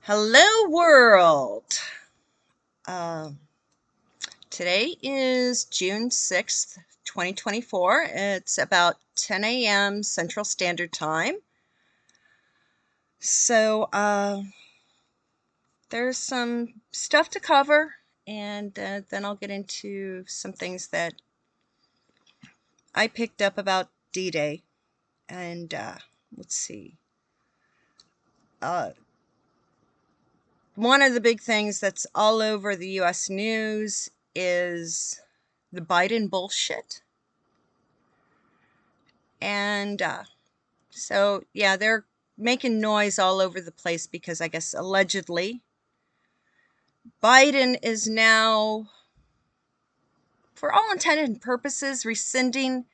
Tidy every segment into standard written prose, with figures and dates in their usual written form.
Hello, world. Uh, Today is June 6th, 2024. It's about 10 a.m. Central Standard Time. So, there's some stuff to cover, and then I'll get into some things that I picked up about D-Day. And let's see. Uh, One of the big things that's all over the U.S. news is the Biden bullshit. And so, yeah, they're making noise all over the place because I guess allegedly Biden is now, for all intended and purposes, rescinding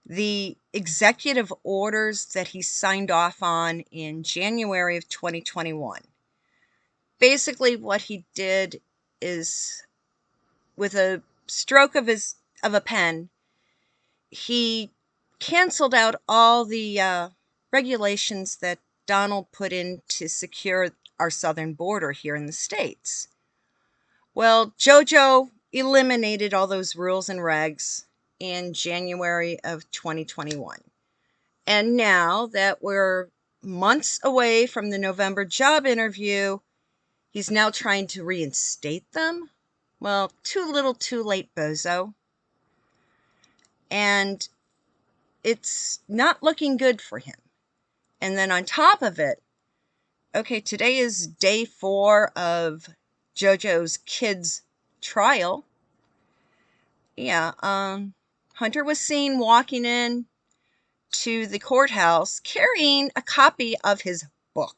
the executive orders that he signed off on in January of 2021. Basically, what he did is, with a stroke of a pen, he canceled out all the regulations that Donald put in to secure our southern border here in the States. Well, JoJo eliminated all those rules and regs in January of 2021. And now that we're months away from the November job interview, he's now trying to reinstate them. Well, too little, too late, bozo. And it's not looking good for him. And then on top of it, okay, today is day 4 of JoJo's kid's trial. Yeah, Hunter was seen walking in to the courthouse carrying a copy of his book.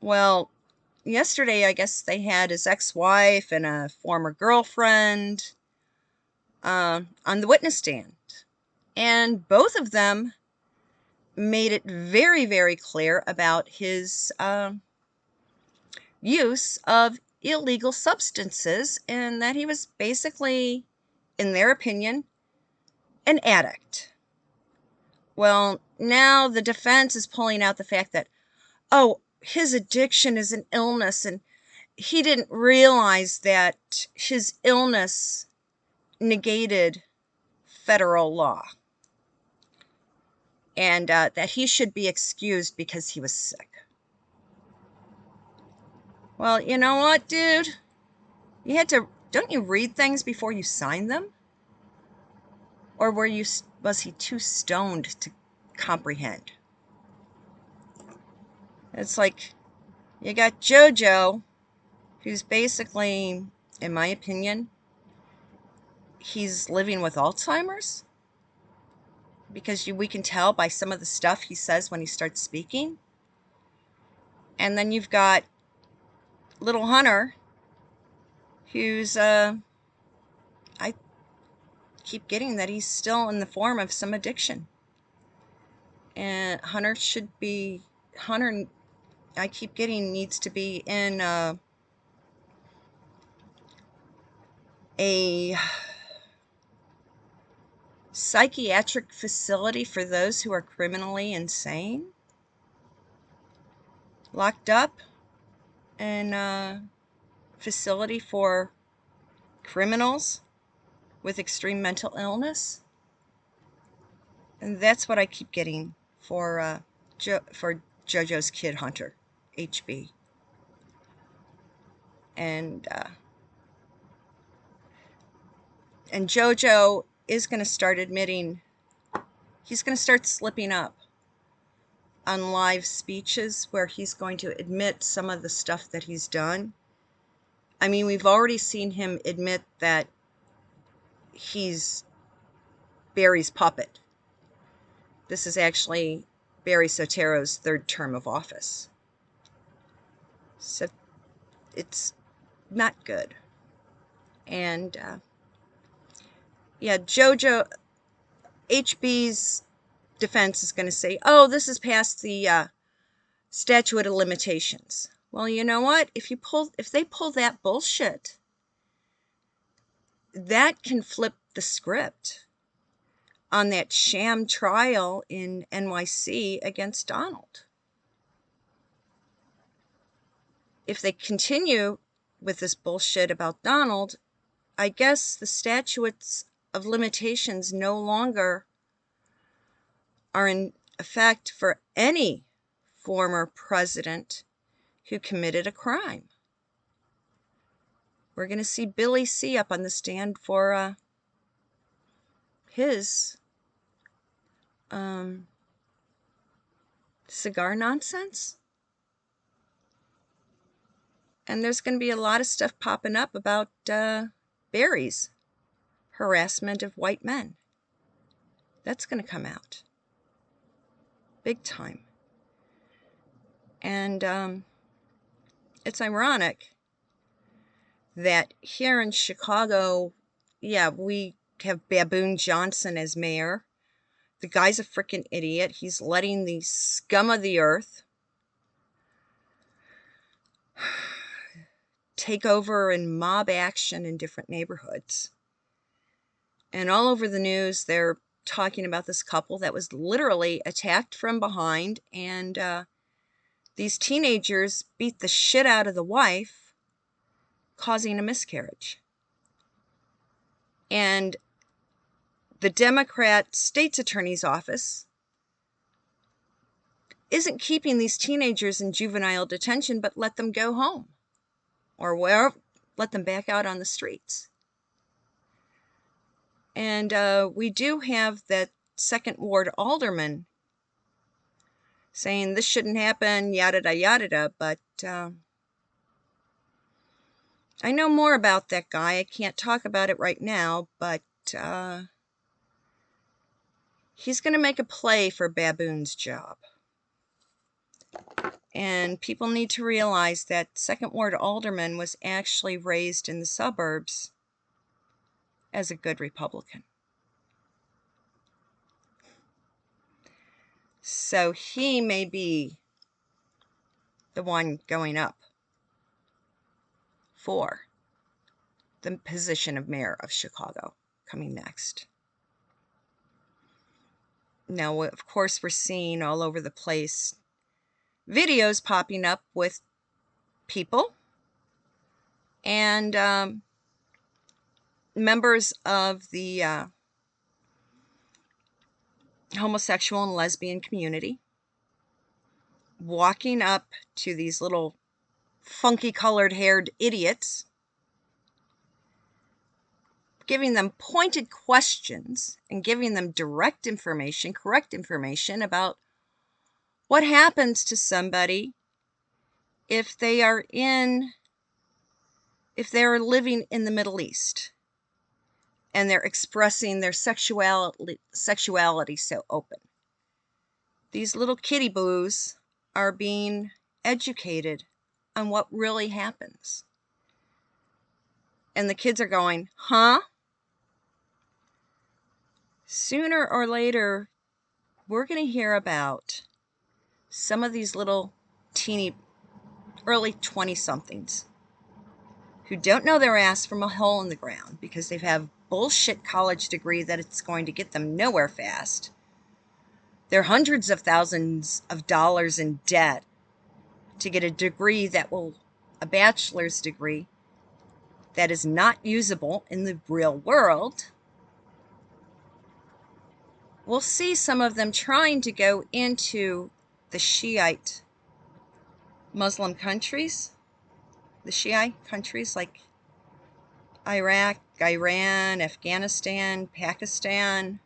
Well, yesterday, I guess they had his ex-wife and a former girlfriend on the witness stand. And both of them made it very, very clear about his use of illegal substances and that he was basically, in their opinion, an addict. Well, now the defense is pulling out the fact that, oh, his addiction is an illness and he didn't realize that his illness negated federal law and that he should be excused because he was sick. Well, you know what, dude? You had to, don't you read things before you sign them? Or was he too stoned to comprehend? It's like you got JoJo, who's basically, in my opinion, he's living with Alzheimer's, because we can tell by some of the stuff he says when he starts speaking. And then you've got little Hunter, who's I keep getting that he's still in the form of some addiction. And Hunter, I keep getting, needs to be in a psychiatric facility for those who are criminally insane, locked up in a facility for criminals with extreme mental illness. And that's what I keep getting for JoJo's kid, Hunter, HB. And JoJo is going to start admitting, he's going to start slipping up on live speeches where he's going to admit some of the stuff that he's done. I mean, we've already seen him admit that he's Barry's puppet. This is actually Barry Soetoro's 3rd term of office. So it's not good. And yeah, JoJo, HB's defense is going to say, oh, this is past the statute of limitations. Well, you know what? If they pull that bullshit, that can flip the script on that sham trial in NYC against Donald. if they continue with this bullshit about Donald, I guess the statutes of limitations no longer are in effect for any former president who committed a crime. We're going to see Billy C. up on the stand for his cigar nonsense. And there's going to be a lot of stuff popping up about Barry's harassment of white men. That's going to come out big time. And it's ironic that here in Chicago, yeah, we have Baboon Johnson as mayor. The guy's a freaking idiot. He's letting the scum of the earth take over in mob action in different neighborhoods. And all over the news, they're talking about this couple that was literally attacked from behind, and these teenagers beat the shit out of the wife, causing a miscarriage. And the Democrat state's attorney's office isn't keeping these teenagers in juvenile detention, but let them go home or let them back out on the streets. And we do have that second ward alderman saying this shouldn't happen, yada da yada da, but I know more about that guy. I can't talk about it right now, but he's going to make a play for Baboon's job. And people need to realize that second ward alderman was actually raised in the suburbs as a good Republican. So he may be the one going up for the position of mayor of Chicago coming next. Now, of course, we're seeing all over the place videos popping up with people and members of the homosexual and lesbian community walking up to these little funky colored haired idiots, giving them pointed questions and giving them direct information, correct information about what happens to somebody if they are living in the Middle East and they're expressing their sexuality so open. These little kitty boos are being educated on what really happens. And the kids are going, huh? Sooner or later, we're going to hear about some of these little teeny, early 20-somethings who don't know their ass from a hole in the ground because they have bullshit college degree that it's going to get them nowhere fast. They're hundreds of thousands of dollars in debt to get a degree a bachelor's degree that is not usable in the real world. We'll see some of them trying to go into the Shiite Muslim countries, the Shiite countries like Iraq, Iran, Afghanistan, Pakistan.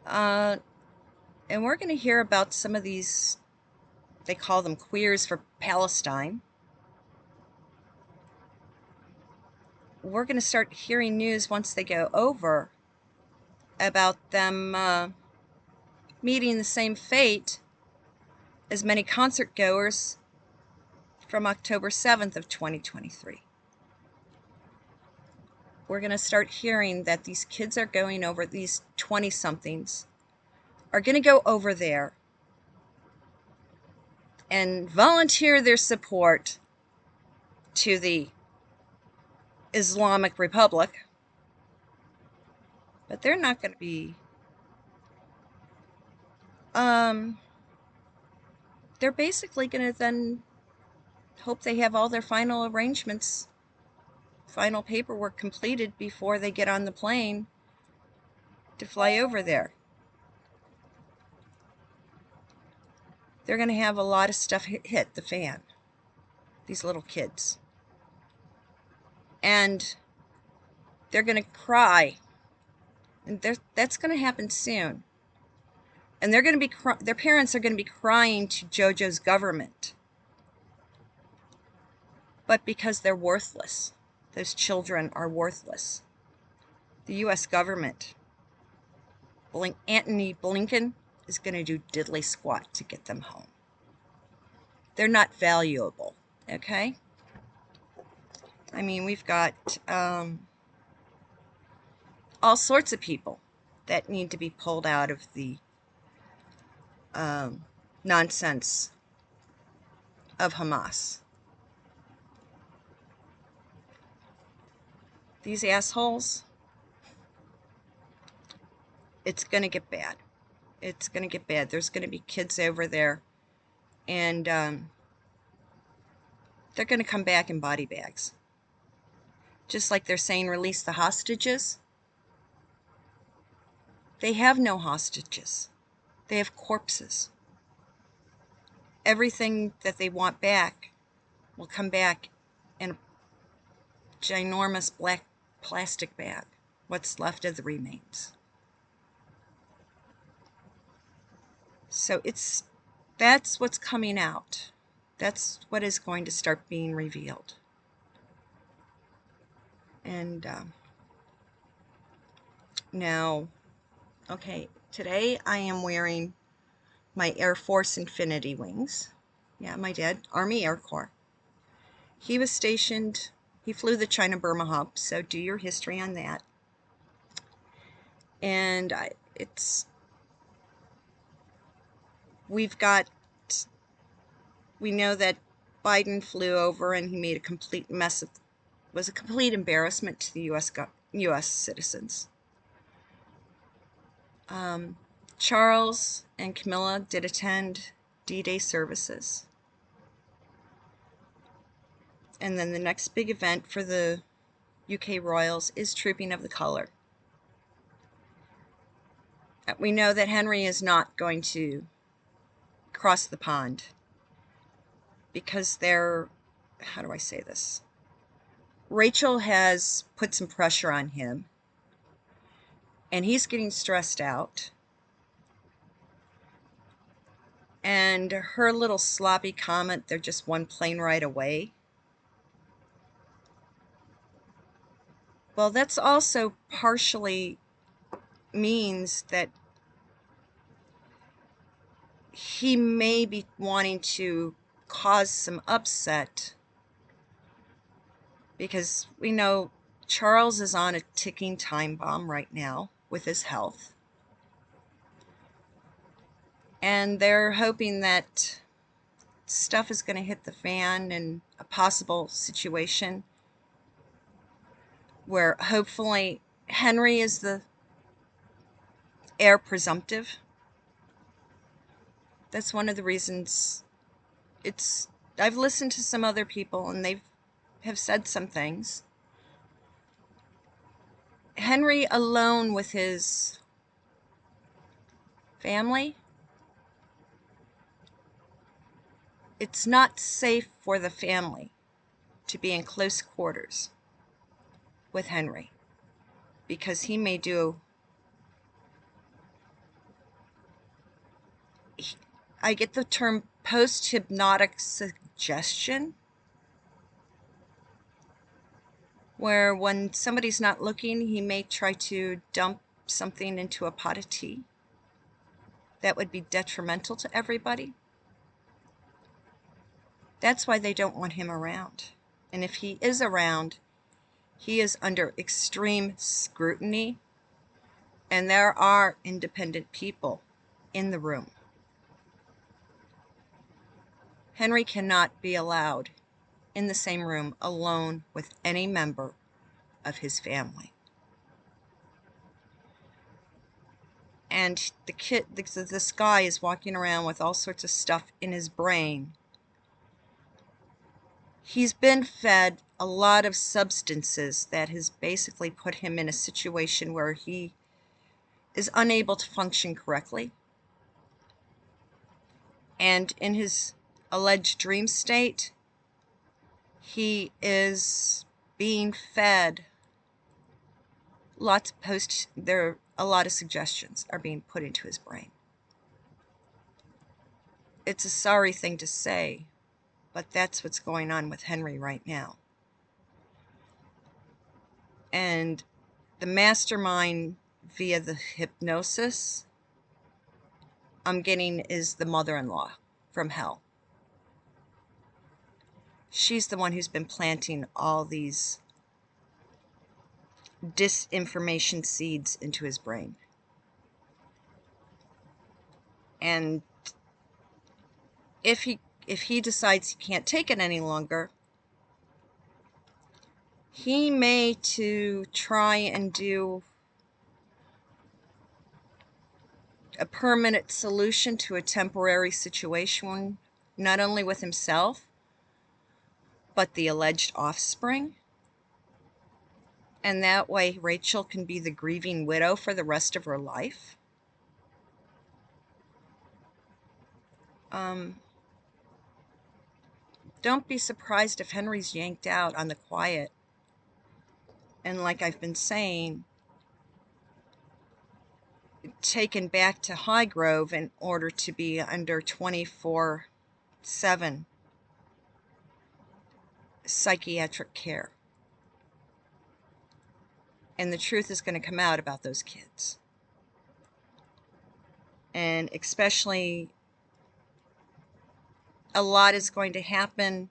And we're going to hear about some of these, they call them queers for Palestine. We're going to start hearing news once they go over about them meeting the same fate as many concert goers from October 7th of 2023. We're going to start hearing that these kids are going over, these 20-somethings are going to go over there and volunteer their support to the Islamic Republic, but they're not going to be, they're basically going to then hope they have all their final arrangements, final paperwork completed before they get on the plane to fly over there. They're going to have a lot of stuff hit the fan, these little kids. And they're going to cry. And that's going to happen soon. And they're going to be their parents are going to be crying to JoJo's government. But because they're worthless. Those children are worthless. The U.S. government, Antony Blinken, is going to do diddly squat to get them home. They're not valuable, okay? I mean, we've got all sorts of people that need to be pulled out of the nonsense of Hamas. These assholes, it's going to get bad. It's going to get bad. There's going to be kids over there, and they're going to come back in body bags. Just like they're saying release the hostages. They have no hostages. They have corpses. Everything that they want back will come back in a ginormous black plastic bag. What's left of the remains. So that's what's coming out. That's what is going to start being revealed. And now, okay, today I am wearing my Air Force Infinity Wings. Yeah, my dad, Army Air Corps. He was stationed, he flew the China-Burma hub, so do your history on that. And we know that Biden flew over and he made a complete mess of, was a complete embarrassment to the U.S. citizens. Charles and Camilla did attend D-Day services. And then the next big event for the UK Royals is Trooping of the Colour. We know that Henry is not going to cross the pond because how do I say this? Rachel has put some pressure on him, and he's getting stressed out. And her little sloppy comment, they're just one plane ride away. Well, that's also partially means that he may be wanting to cause some upset because we know Charles is on a ticking time bomb right now with his health. And they're hoping that stuff is going to hit the fan in a possible situation where hopefully Henry is the heir presumptive. That's one of the reasons I've listened to some other people and they have said some things. Henry alone with his family, it's not safe for the family to be in close quarters with Henry because he may do, I get the term post-hypnotic suggestion, where when somebody's not looking, he may try to dump something into a pot of tea that would be detrimental to everybody. That's why they don't want him around. And if he is around, he is under extreme scrutiny, and there are independent people in the room. Henry cannot be allowed in the same room alone with any member of his family. And this guy is walking around with all sorts of stuff in his brain He's been fed a lot of substances that has basically put him in a situation where he is unable to function correctly. And in his alleged dream state, he is being fed a lot of suggestions are being put into his brain. It's a sorry thing to say, but that's what's going on with Henry right now. And the mastermind via the hypnosis I'm getting is the mother-in-law from hell. She's the one who's been planting all these disinformation seeds into his brain. And if he decides he can't take it any longer, he may to try and do a permanent solution to a temporary situation, not only with himself, but the alleged offspring. And that way Rachel can be the grieving widow for the rest of her life. Don't be surprised if Henry's yanked out on the quiet. And like I've been saying, taken back to Highgrove in order to be under 24/7 psychiatric care. And the truth is going to come out about those kids. And especially, a lot is going to happen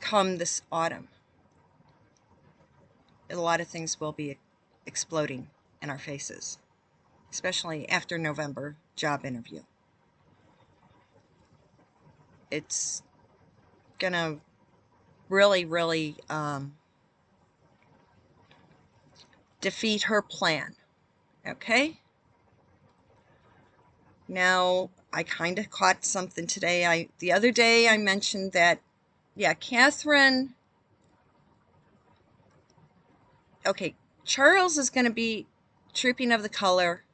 come this autumn. A lot of things will be exploding in our faces, especially after November job interview. It's gonna really, really defeat her plan. Okay? Now, I kind of caught something today. The other day I mentioned that, yeah, Catherine. Okay, Charles is going to be trooping of the color.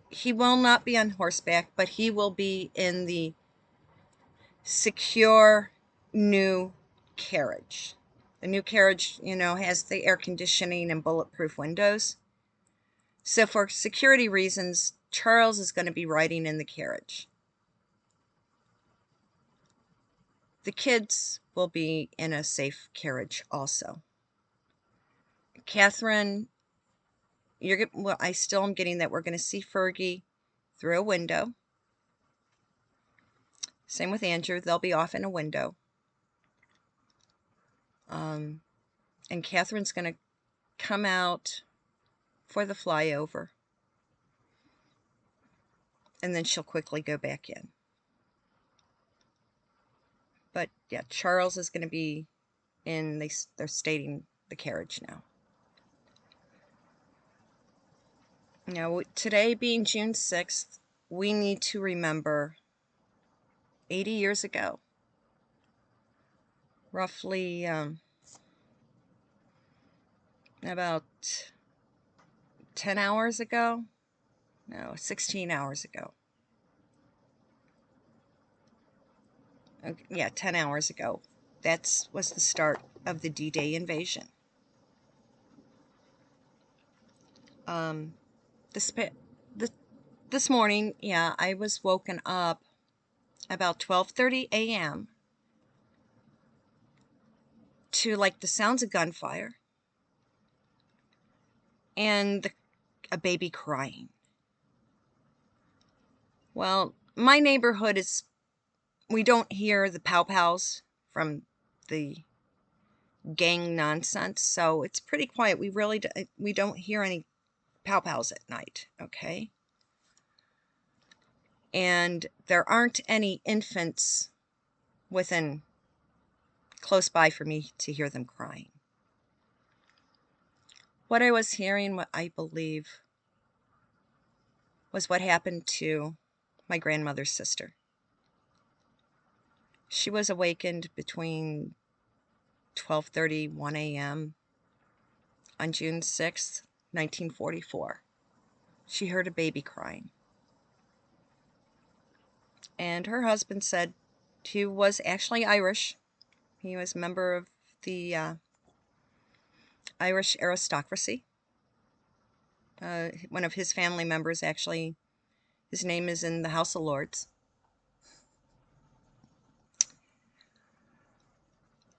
He will not be on horseback, but he will be in the secure new carriage. The new carriage, has the air conditioning and bulletproof windows. So for security reasons, Charles is going to be riding in the carriage. The kids will be in a safe carriage also. Catherine, I still am getting that we're going to see Fergie through a window. Same with Andrew. They'll be off in a window. And Catherine's going to come out for the flyover. And then she'll quickly go back in. But yeah, Charles is going to be in, they're stating the carriage now. Now, today being June 6th, we need to remember 80 years ago, roughly about 10 hours ago, no, 16 hours ago. Okay, yeah, 10 hours ago. That was the start of the D-Day invasion. This morning, yeah, I was woken up about 12:30 a.m. to like the sounds of gunfire and a baby crying. Well, my neighborhood we don't hear the pow-pows from the gang nonsense, so it's pretty quiet. We don't hear any pow-pows at night, okay? And there aren't any infants within close by for me to hear them crying. What I was hearing, what I believe, was what happened to my grandmother's sister. She was awakened between 12:30 1 a.m. on June 6th, 1944. She heard a baby crying. And her husband said he was actually Irish. He was a member of the Irish aristocracy. One of his family members, actually, his name is in the House of Lords.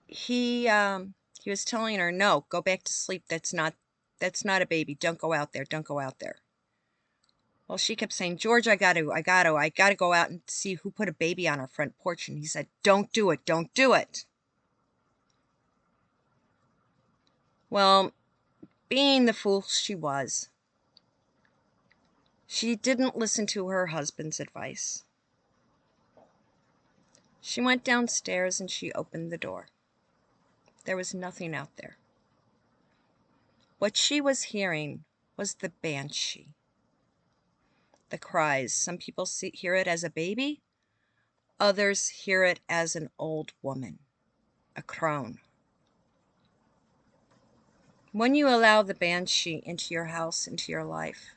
He was telling her, no, go back to sleep. That's not a baby. Don't go out there. Don't go out there. Well, she kept saying, George, I got to go out and see who put a baby on our front porch. And he said, don't do it. Don't do it. Well, being the fool she was, she didn't listen to her husband's advice. She went downstairs and she opened the door. There was nothing out there. What she was hearing was the banshee. The cries. Some people hear it as a baby. Others hear it as an old woman, a crone. When you allow the banshee into your house, into your life,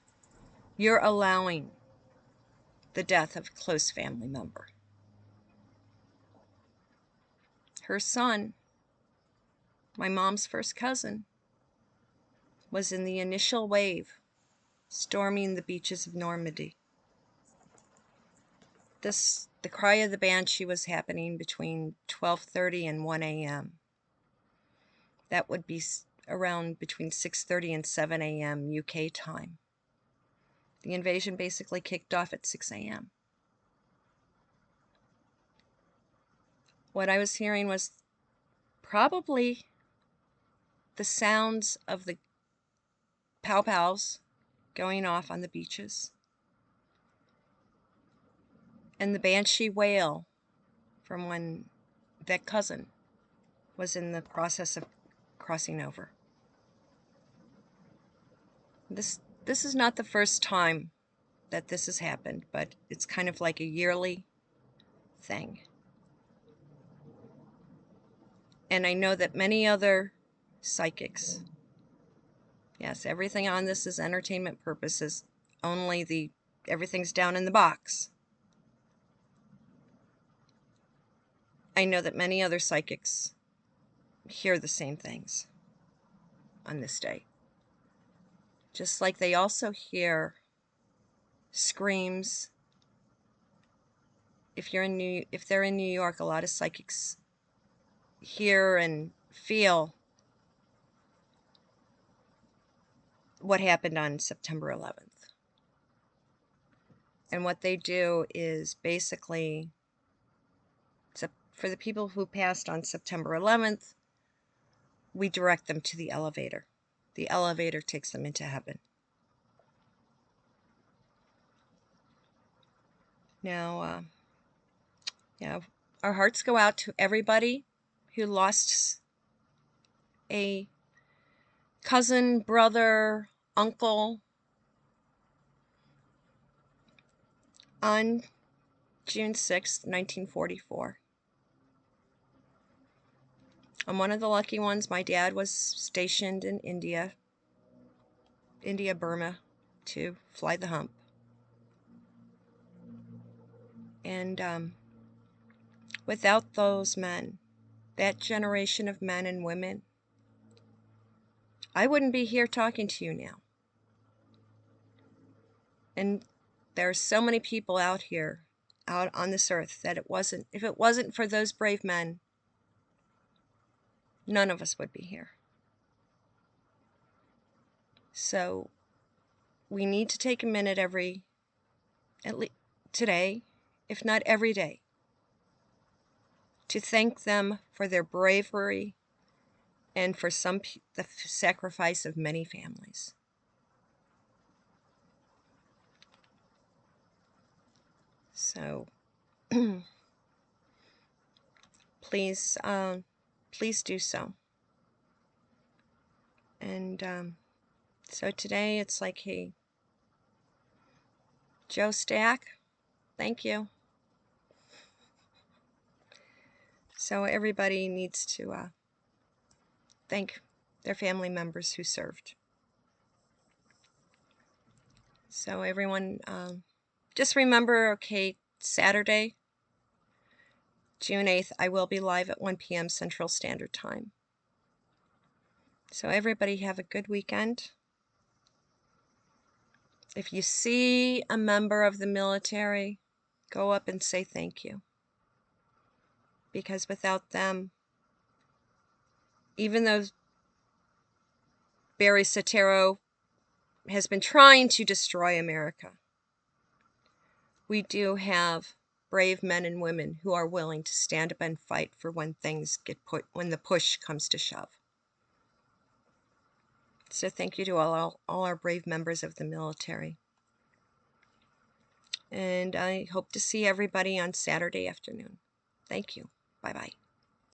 you're allowing the death of a close family member. Her son, my mom's first cousin, was in the initial wave storming the beaches of Normandy. The cry of the banshee was happening between 12:30 and 1 a.m. That would be around between 6:30 and 7 a.m. UK time. The invasion basically kicked off at 6 a.m. What I was hearing was probably the sounds of the pow-pows going off on the beaches and the banshee wail from when that cousin was in the process of crossing over. This is not the first time that this has happened, but it's kind of like a yearly thing. And I know that many other psychics, yes, everything on this is entertainment purposes, only everything's down in the box. I know that many other psychics hear the same things on this day. Just like they also hear screams. If they're in New York, a lot of psychics hear and feel what happened on September 11th. And what they do is basically, for the people who passed on September 11th, we direct them to the elevator. The elevator takes them into heaven. Now, our hearts go out to everybody who lost a cousin, brother, uncle on June 6th, 1944. I'm one of the lucky ones. My dad was stationed in India, Burma, to fly the hump. And without those men, that generation of men and women, I wouldn't be here talking to you now. And there are so many people out here, out on this earth, that if it wasn't for those brave men, none of us would be here. So we need to take a minute at least today, if not every day, to thank them for their bravery and for the sacrifice of many families. So please do so. And so today it's like, hey, Joe Stack, thank you. So everybody needs to thank their family members who served. So everyone, just remember, okay, Saturday, June 8th, I will be live at 1 p.m. Central Standard Time. So everybody have a good weekend. If you see a member of the military, go up and say thank you. Because without them, even though Barry Soetoro has been trying to destroy America, we do have brave men and women who are willing to stand up and fight for when things get put, when the push comes to shove. So thank you to all our brave members of the military. And I hope to see everybody on Saturday afternoon. Thank you. Bye-bye.